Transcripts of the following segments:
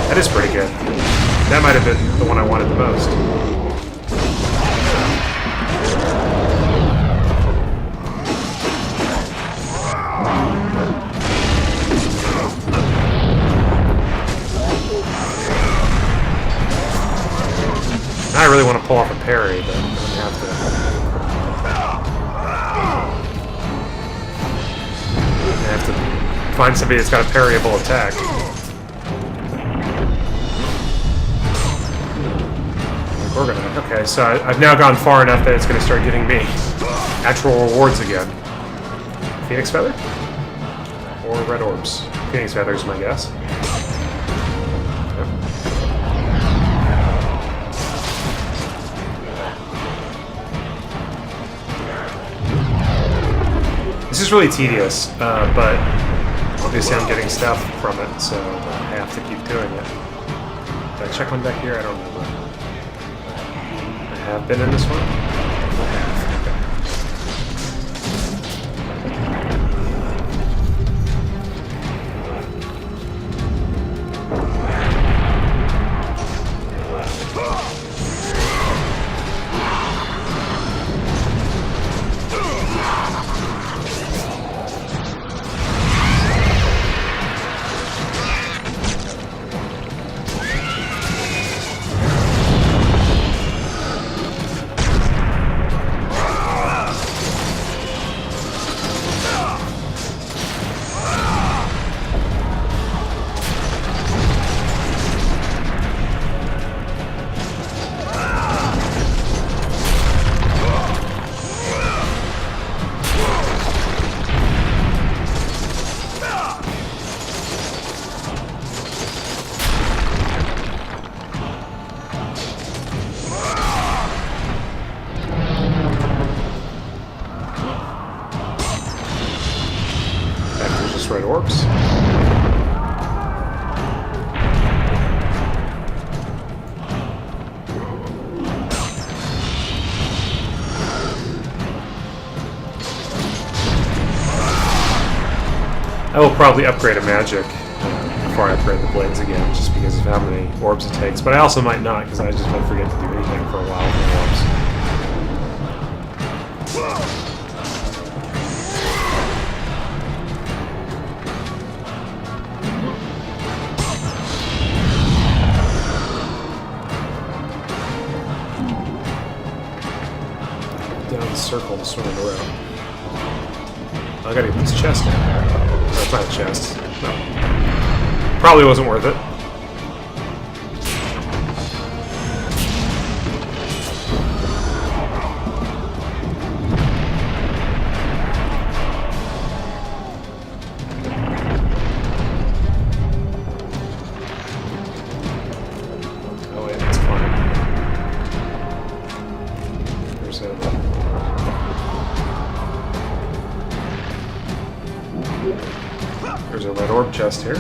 That is pretty good. That might have been the one I wanted the most. I really want to pull off a parry, but I have to. I have to find somebody that's got a parryable attack. Okay, so I've now gone far enough that it's going to start giving me actual rewards again. Phoenix Feather? Or red orbs? Phoenix Feather is my guess. This is really tedious, but obviously I'm getting stuff from it, so I have to keep doing it. Did I check one back here? I don't remember. I have been in this one? I have. Red orbs. I will probably upgrade a magic before I upgrade the blades again, just because of how many orbs it takes. But I also might not, because I just might forget to do anything for a while with the orbs. Down the circle and swing it around. I gotta get this chest in there. That's not a chest. No. Probably wasn't worth it. Oh wait, it's fine. There's a... There's a red orb chest here. I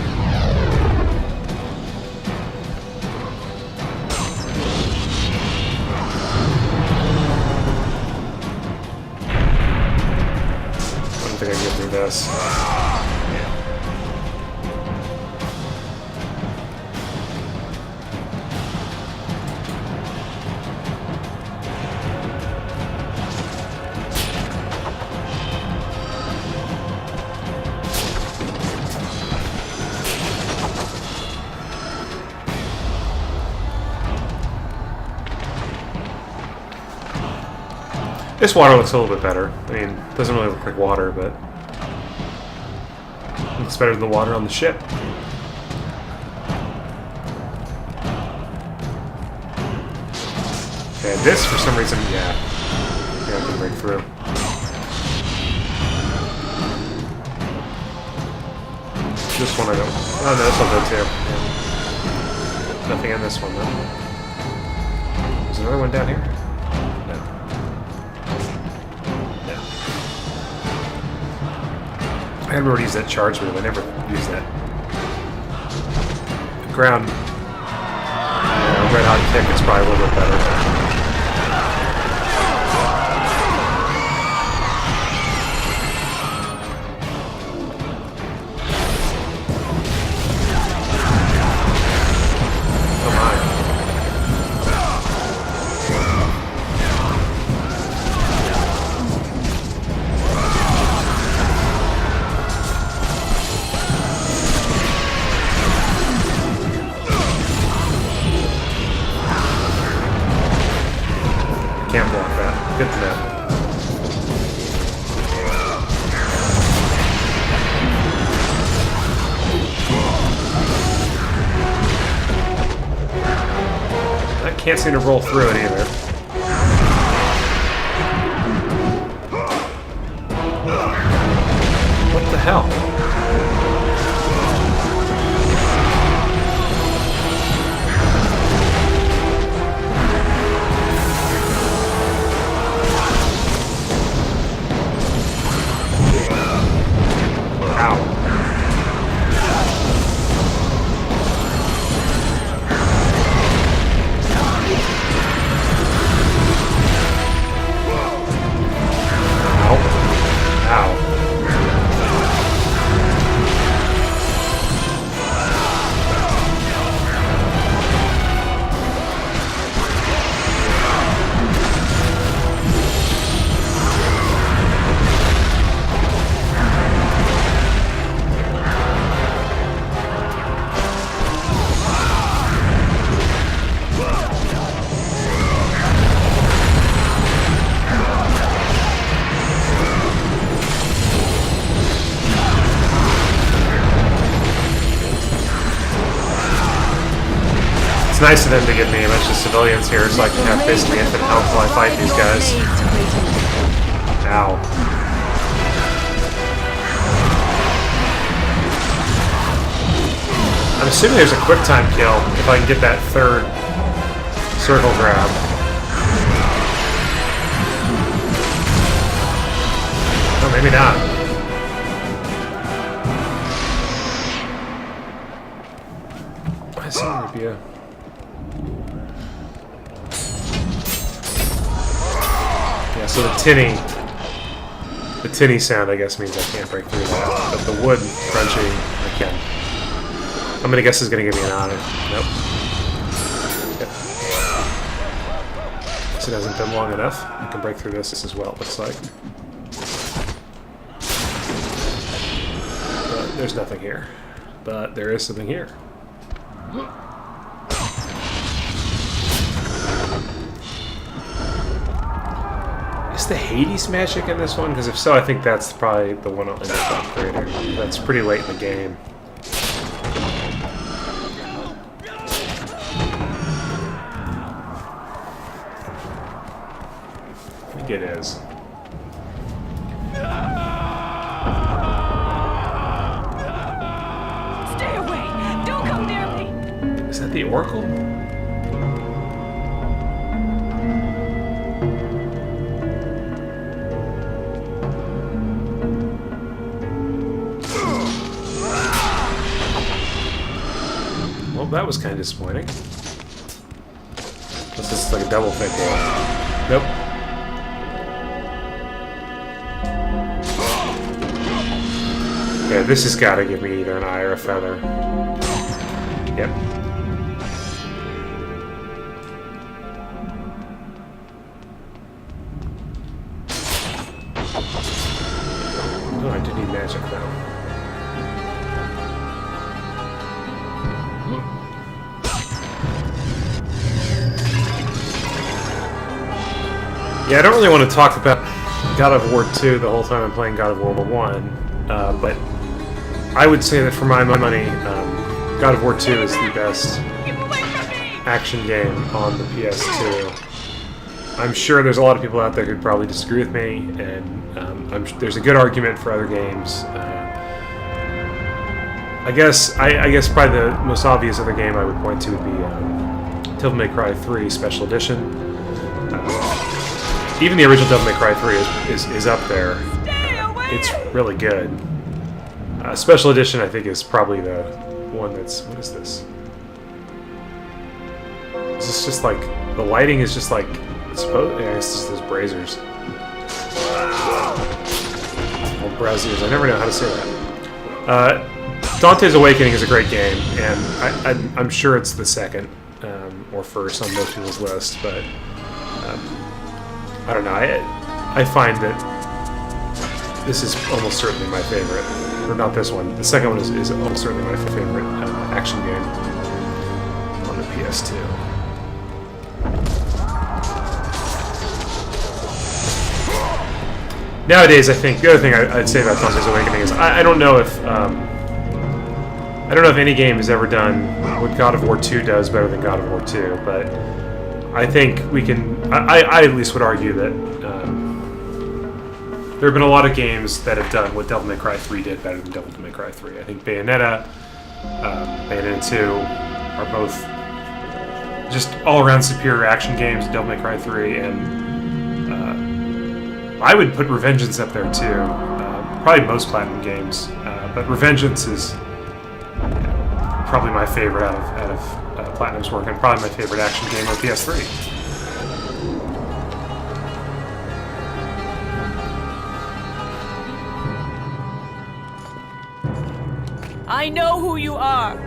don't think I can get through this. This water looks a little bit better. I mean, it doesn't really look like water, but it looks better than the water on the ship. And this, for some reason, yeah, I can break through. This one I don't. Oh no, this one go too. Yeah. Nothing in this one though. Is there another one down here? I haven't already used that charge move. I never used that. Ground. Yeah, red hot kick is probably a little bit better. can't seem to roll through it either. What the hell? It's nice of them to give me a bunch of civilians here so I can have basically infinite health while I fight these guys. Ow. I'm assuming there's a quick time kill if I can get that third circle grab. Oh, maybe not. I see there would be a... Yeah, so the tinny sound, I guess, means I can't break through that. But the wood crunching, I can. I'm gonna guess is gonna give me an honor. Nope. Yep. So it hasn't been long enough. I can break through this as well, it looks like. But there's nothing here. But there is something here. Is the Hades magic in this one? Because if so, I think that's probably the one I'll end up upgrading. That's pretty late in the game. I think it is. Stay away! Don't come near me! Is that the Oracle? Well, that was kind of disappointing. This is like a double fake wall. Nope. Yeah, this has got to give me either an eye or a feather. Yep. Oh, I do need magic though. Yeah, I don't really want to talk about God of War 2 the whole time I'm playing God of War 1, but I would say that for my money, God of War 2 is the best action game on the PS2. I'm sure there's a lot of people out there who'd probably disagree with me, and there's a good argument for other games. I guess probably the most obvious other game I would point to would be Devil May Cry 3 Special Edition. Even the original Devil May Cry 3 is up there. It's really good. Special Edition, I think, is probably the one that's... What is this? Is this just like... The lighting is just like... Yeah, it's just those braziers. Old braziers. I never know how to say that. Dante's Awakening is a great game, and I'm sure it's the second or first on most people's list, but... I don't know, I find that this is almost certainly my favorite. Or not this one. The second one is almost certainly my favorite action game on the PS2. Nowadays, I think the other thing I'd say about Dante's Awakening is I don't know if any game has ever done what God of War 2 does better than God of War 2, but I think we can. I at least would argue that there have been a lot of games that have done what Devil May Cry 3 did better than Devil May Cry 3. I think Bayonetta, Bayonetta 2 are both just all-around superior action games. Devil May Cry 3, and I would put Revengeance up there too. Probably most Platinum games, but Revengeance is probably my favorite out of Platinum's work, and probably my favorite action game on PS3. I know who you are.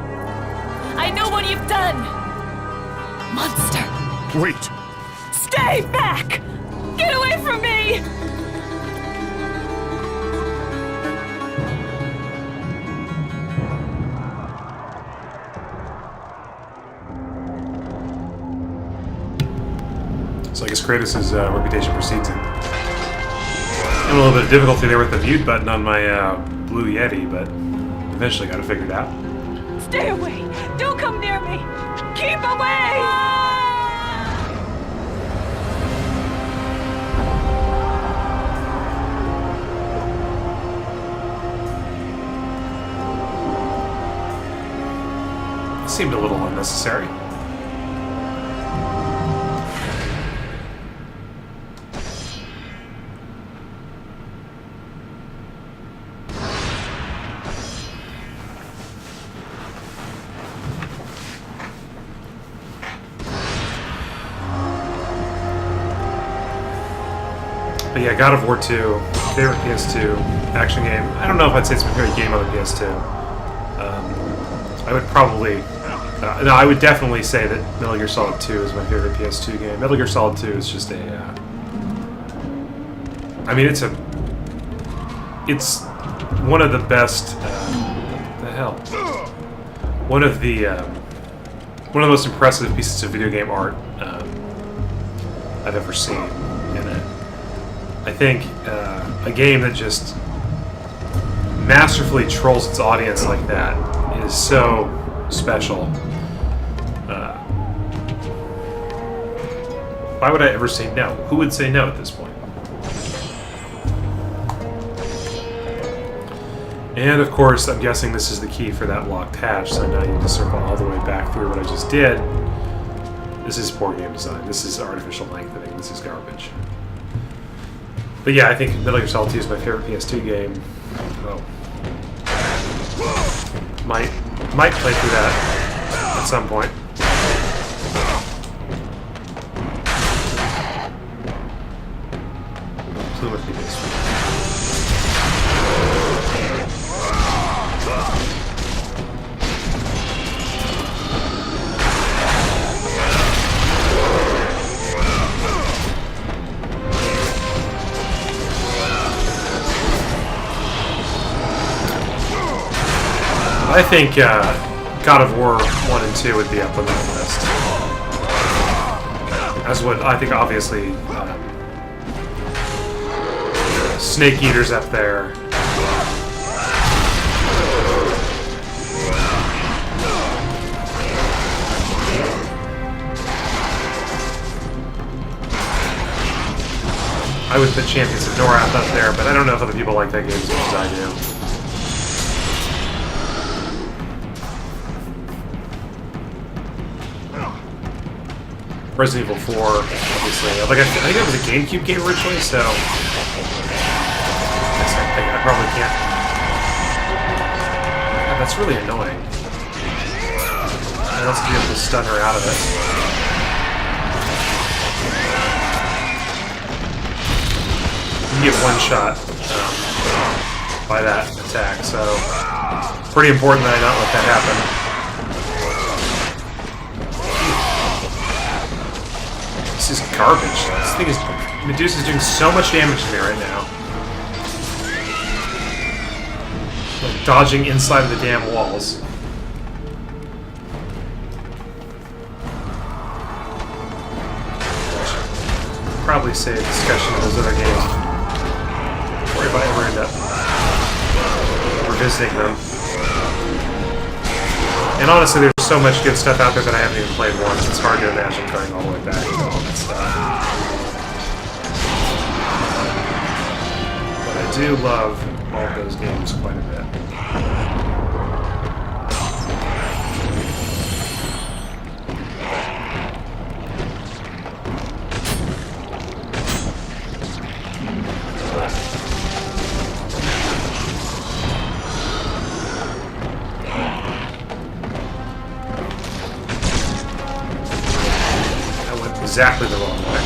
I know what you've done. Monster. Wait! Stay back! Get away from me! So I guess Kratos' reputation precedes him. And a little bit of difficulty there with the mute button on my Blue Yeti, but eventually got it figured out. Stay away! Don't come near me! Keep away! Seemed a little unnecessary. But yeah, God of War 2, favorite PS2 action game. I don't know if I'd say it's my favorite game on the PS2. I would probably... no, I would definitely say that Metal Gear Solid 2 is my favorite PS2 game. Metal Gear Solid 2 is just a... I mean, it's one of the best... what the hell? One of the most impressive pieces of video game art I've ever seen. I think a game that just masterfully trolls its audience like that is so special. Why would I ever say no? Who would say no at this point? And of course, I'm guessing this is the key for that locked hatch, so now you need to circle all the way back through what I just did. This is poor game design. This is artificial lengthening. This is garbage. But yeah, I think Metal Gear Solid 2 is my favorite PS2 game. Oh. Might play through that at some point. Plume with me this week. I think God of War 1 and 2 would be up on that list. As would, I think, obviously, Snake Eater's up there. I would put Champions of Norath up there, but I don't know if other people like that game as much as I do. Resident Evil 4, obviously. Like I think it was a GameCube game originally, so I probably can't. God, that's really annoying. I also be able to stun her out of it. You can get one shot by that attack, so pretty important that I not let that happen. This is garbage. This thing is... Medusa's doing so much damage to me right now. Like dodging inside of the damn walls. I should probably save discussion of those other games. Or if I ever end up revisiting them. And honestly, there's so much good stuff out there that I haven't even played once. It's hard to imagine going all the way back to all that stuff. But I do love all of those games quite a bit. Exactly the wrong way.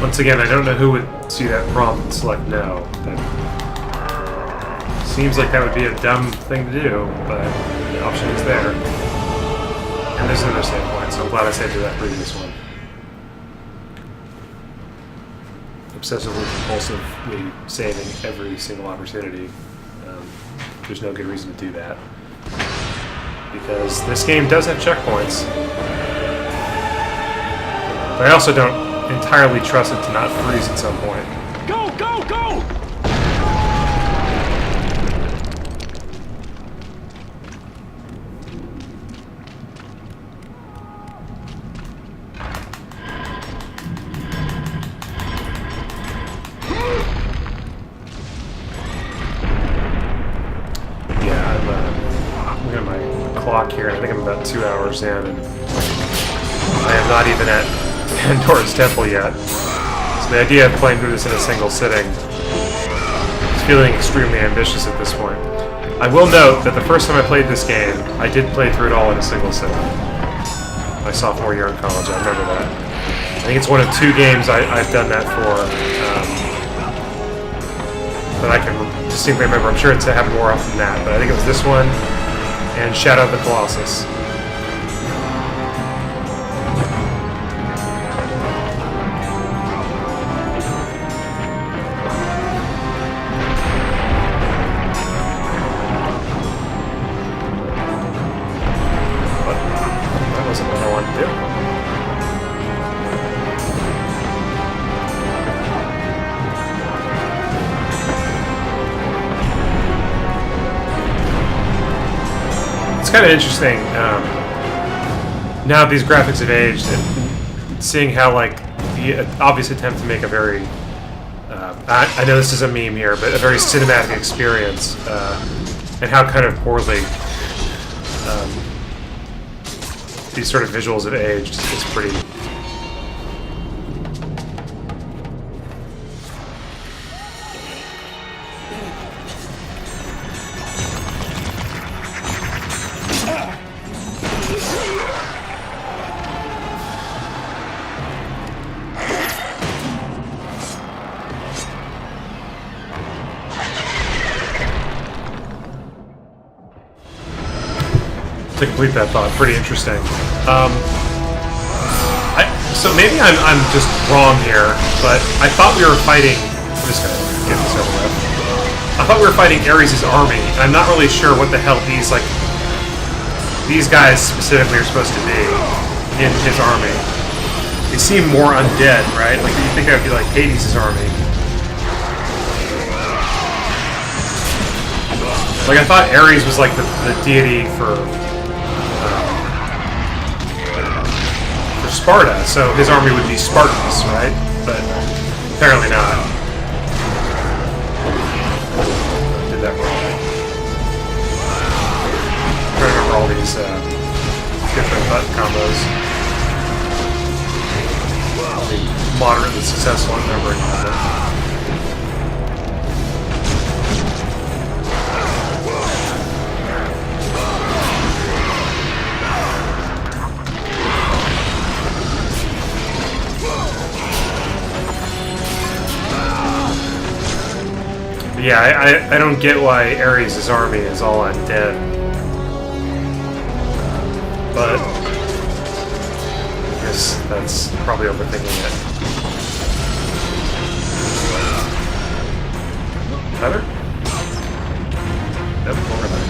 Once again, I don't know who would see that prompt and select no. That seems like that would be a dumb thing to do, but the option is there. And there's another save point, so I'm glad I saved to that previous one. Obsessively compulsively saving every single opportunity. There's no good reason to do that. Because this game does have checkpoints. But I also don't entirely trust it to not freeze at some point. Go, go, go! Yeah, I'm looking at my clock here, and I think I'm about 2 hours in, and I am not even at Pandora's Temple yet. So the idea of playing through this in a single sitting is feeling extremely ambitious at this point. I will note that the first time I played this game, I did play through it all in a single sitting. My sophomore year in college, I remember that. I think it's one of 2 games I've done that for, that I can distinctly remember. I'm sure it's happened more often than that, but I think it was this one and Shadow of the Colossus. It's kind of interesting, now that these graphics have aged, and seeing how, like, the obvious attempt to make a very, I know this is a meme here, but a very cinematic experience, and how kind of poorly these sort of visuals have aged is pretty... To complete that thought, pretty interesting. So maybe I'm just wrong here, but I thought we were fighting. I'm just gonna get this over with. I thought we were fighting Ares' army, and I'm not really sure what the hell these guys specifically are supposed to be in his army. They seem more undead, right? Like you think that would be like Hades' army. Like I thought Ares was like the deity for Sparta, so his army would be Spartans, right? But apparently not. Did that wrong. I'm trying to remember all these different button combos. I'll be moderately successful in remembering all of them. Yeah, I don't get why Ares' army is all undead. But probably overthinking it. Better? Nope, over there.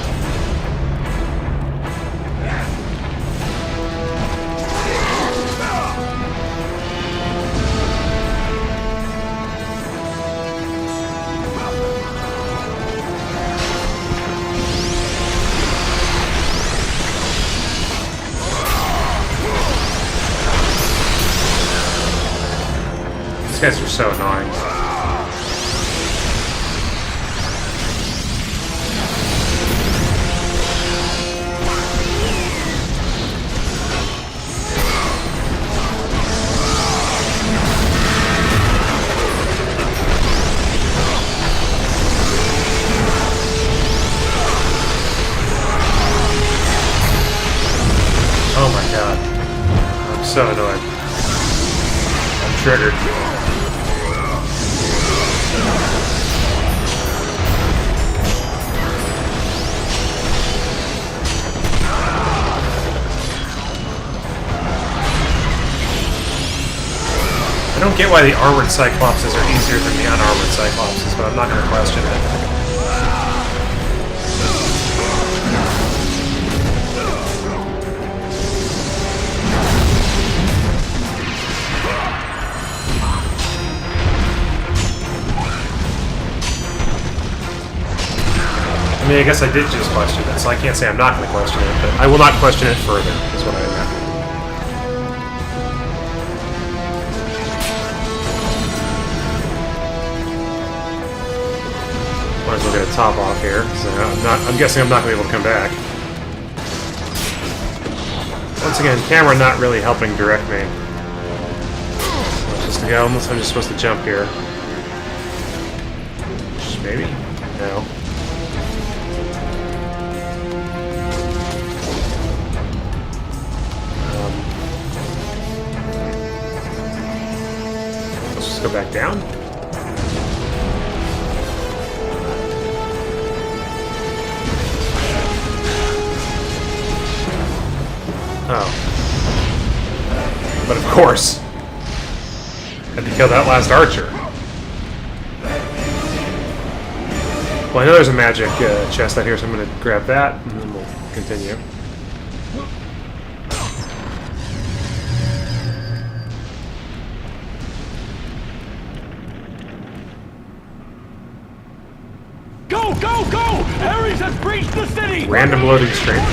These guys are so annoying. Oh my god. I'm so annoyed. I'm triggered. I don't get why the armored Cyclopses are easier than the unarmored Cyclopses, but I'm not going to question it. I mean, I guess I did just question it, so I can't say I'm not going to question it, but I will not question it further, is what I meant. Might as well get a top off here, so I'm guessing I'm not going to be able to come back. Once again, camera not really helping direct me. Just to go, unless I'm just supposed to jump here. Maybe? No. Let's just go back down. Oh. But of course, had to kill that last archer. Well, I know there's a magic chest out here, so I'm going to grab that, and then we'll continue. Go, go, go! Ares has breached the city! Random loading screen.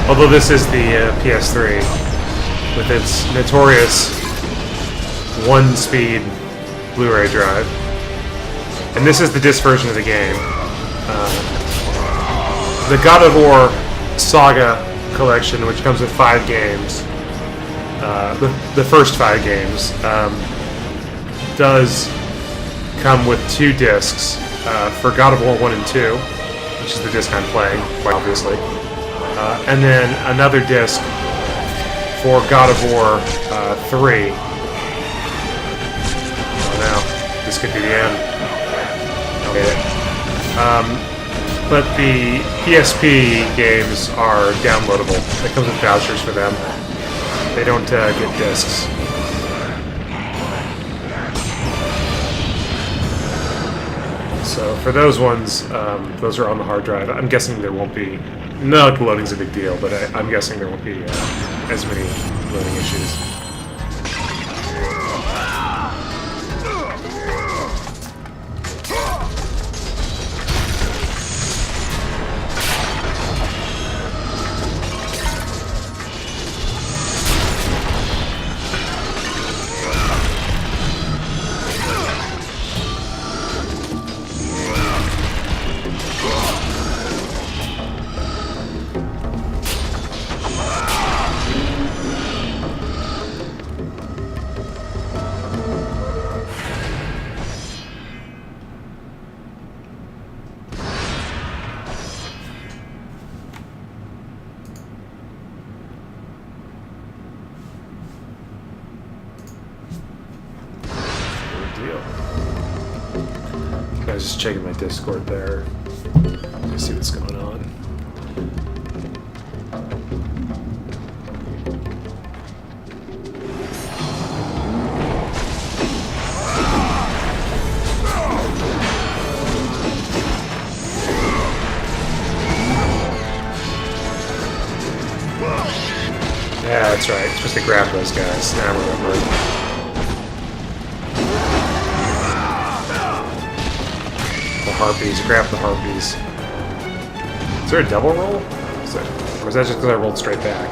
Although this is the PS3, with its notorious one-speed Blu-ray drive. And this is the disc version of the game. The God of War Saga collection, which comes with 5 games, the first 5 games, does come with 2 discs for God of War 1 and 2, which is the disc I'm playing, quite obviously. And then another disc for God of War 3. Oh no, this could be the end. Okay. But the PSP games are downloadable. It comes with vouchers for them. They don't get discs. So for those ones, those are on the hard drive. I'm guessing there won't be... No, the loading's a big deal, but I'm guessing there won't be as many loading issues. I was just checking my Discord there to see what's going on. Yeah, that's right. It's supposed to grab those guys. Now I remember. The harpies. Grab the harpies. Is there a double roll? Or was that just because I rolled straight back?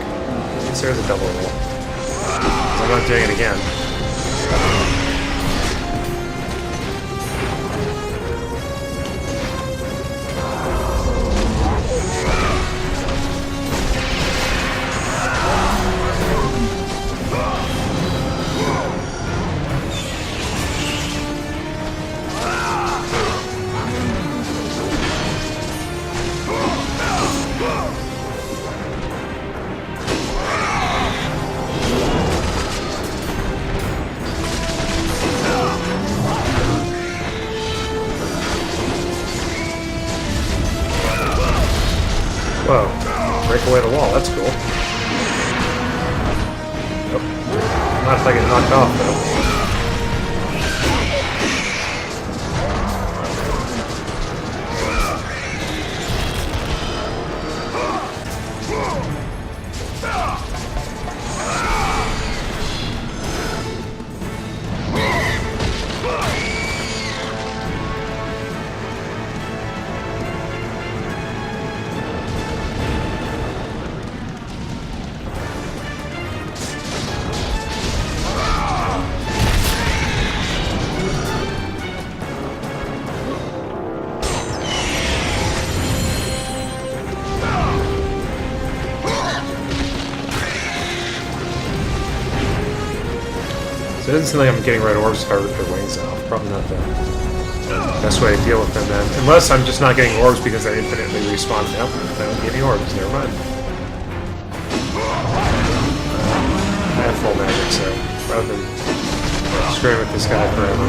Yes, there's a double roll. 'Cause I'm not doing it again. Whoa. Break away the wall, that's cool. Nope. Not if I get knocked off, though. So it doesn't seem like I'm getting red orbs if I rip their wings off. Probably not the best way to deal with them then. Unless I'm just not getting orbs because I infinitely respawn. Nope, I don't get any orbs. Never mind. I have full magic, so rather than screwing with this guy forever.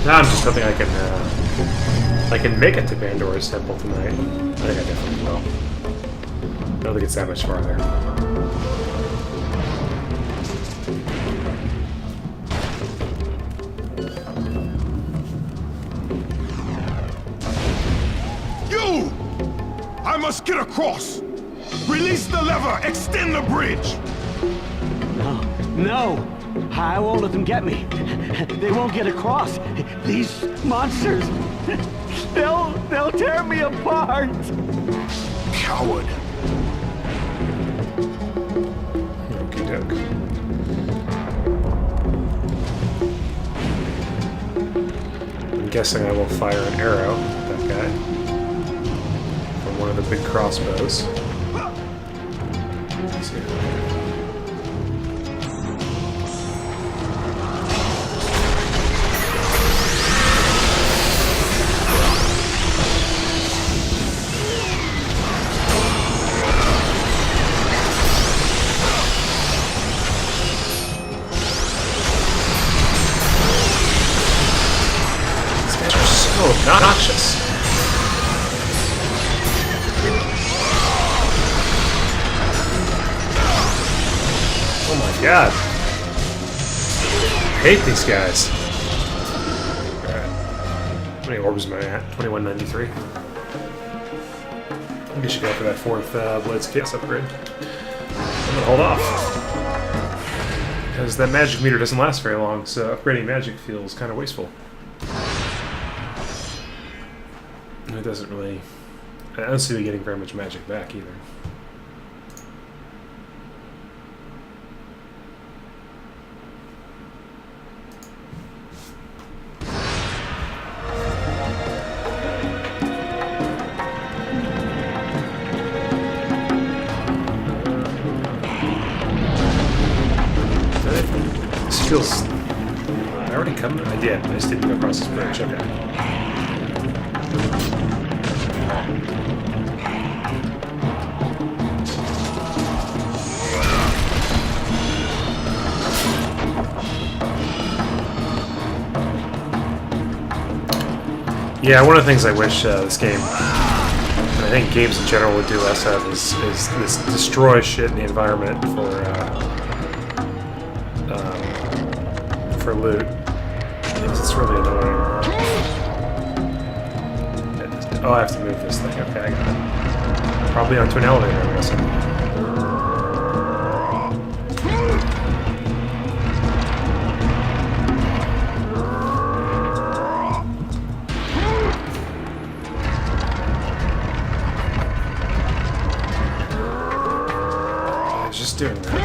Now I'm just hoping I can make it to Bandor's temple tonight. I think I definitely will. I don't think it's that much farther. You! I must get across! Release the lever! Extend the bridge! No, no! I won't let them get me. They won't get across. These monsters, they'll tear me apart. Coward! Okie doke. I'm guessing I will fire an arrow at that guy from one of the big crossbows. Let's see. Obnoxious. Oh my god. I hate these guys. Alright. How many orbs am I at? 2193. I think I should go for that fourth Blades Chaos upgrade. I'm gonna hold off. Because that magic meter doesn't last very long, so upgrading magic feels kind of wasteful. It doesn't really... I don't see me getting very much magic back either. This feels... I already come... I did. I just didn't go across this bridge. Okay. Yeah, one of the things I wish this game, and I think games in general would do less of, is this destroy shit in the environment for loot. It's really annoying. Oh, I have to move this thing. Okay, I got it. Probably onto an elevator, I'm guessing. Just doing that.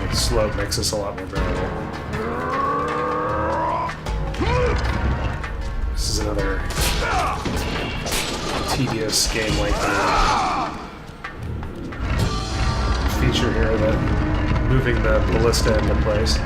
The slope makes this a lot more bearable. This is another tedious game lengthening feature here, that moving the ballista into place.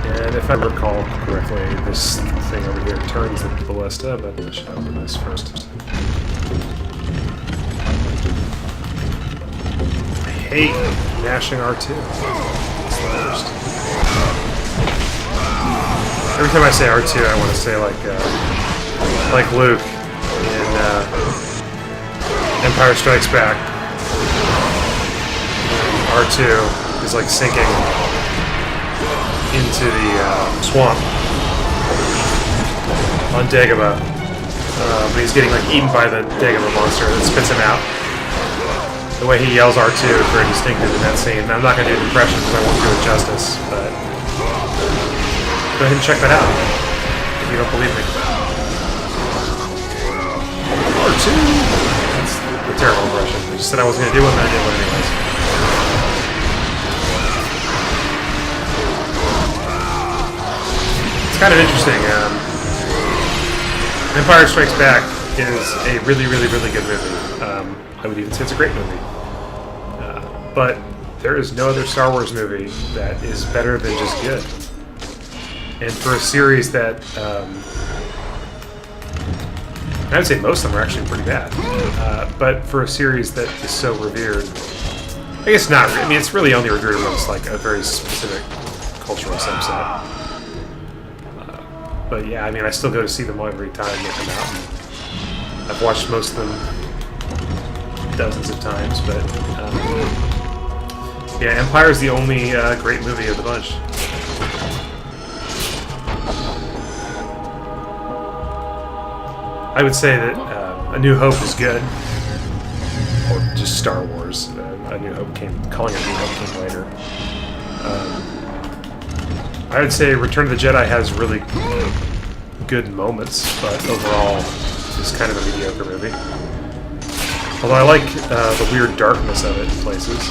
And if I recall correctly, this thing over here turns the ballista, but I should open this first. I hate mashing R2. It's the worst. Every time I say R2, I want to say like Luke in Empire Strikes Back. R2 is like sinking into the swamp on Dagobah. But he's getting like eaten by the Dagobah monster that spits him out. The way he yells R2 is very distinctive in that scene. I'm not going to do an impression because I won't do it justice, but go ahead and check that out if you don't believe me. R2! That's a terrible impression. I just said I wasn't going to do one, and I did one anyways. It's kind of interesting. Empire Strikes Back is a really, really, really good movie. I would even say it's a great movie. But there is no other Star Wars movie that is better than just good. And for a series that, I would say most of them are actually pretty bad. But for a series that is so revered, I guess not. I mean, it's really only revered amongst like a very specific cultural subset. But yeah, I mean, I still go to see them every time they come out. And I've watched most of them dozens of times, but yeah, Empire is the only great movie of the bunch. I would say that A New Hope is good, or just Star Wars. A New Hope calling it A New Hope came later. I would say Return of the Jedi has really good moments, but overall it's kind of a mediocre movie. Although I like the weird darkness of it in places.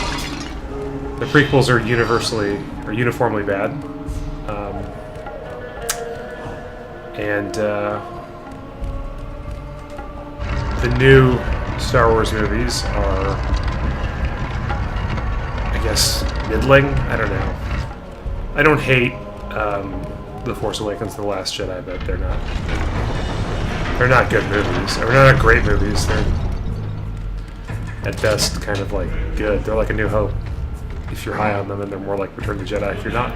The prequels are uniformly bad. The new Star Wars movies are, I guess, middling? I don't know. I don't hate The Force Awakens and The Last Jedi, but they're not good movies. They're not great movies. They're at best kind of like good. They're like A New Hope if you're high on them, and they're more like Return of the Jedi if you're not.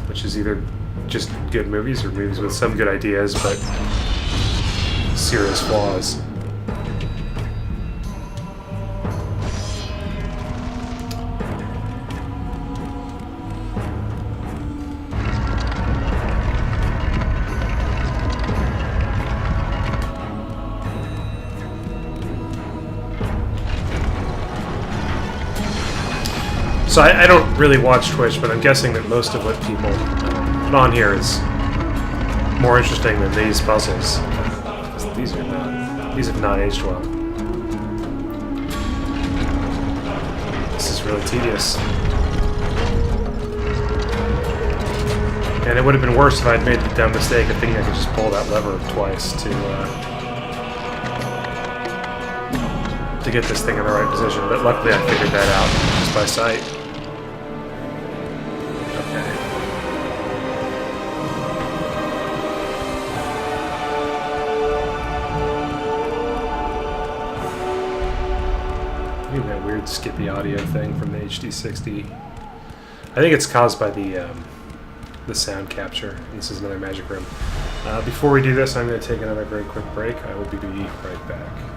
Which is either just good movies or movies with some good ideas but serious flaws. So I don't really watch Twitch, but I'm guessing that most of what people put on here is more interesting than these puzzles. These have not aged well. This is really tedious. And it would have been worse if I'd made the dumb mistake of thinking I could just pull that lever twice to get this thing in the right position. But luckily I figured that out just by sight. Getting that weird skippy audio thing from the HD60. I think it's caused by the sound capture. This is another magic room. Before we do this, I'm going to take another very quick break. I will be right back.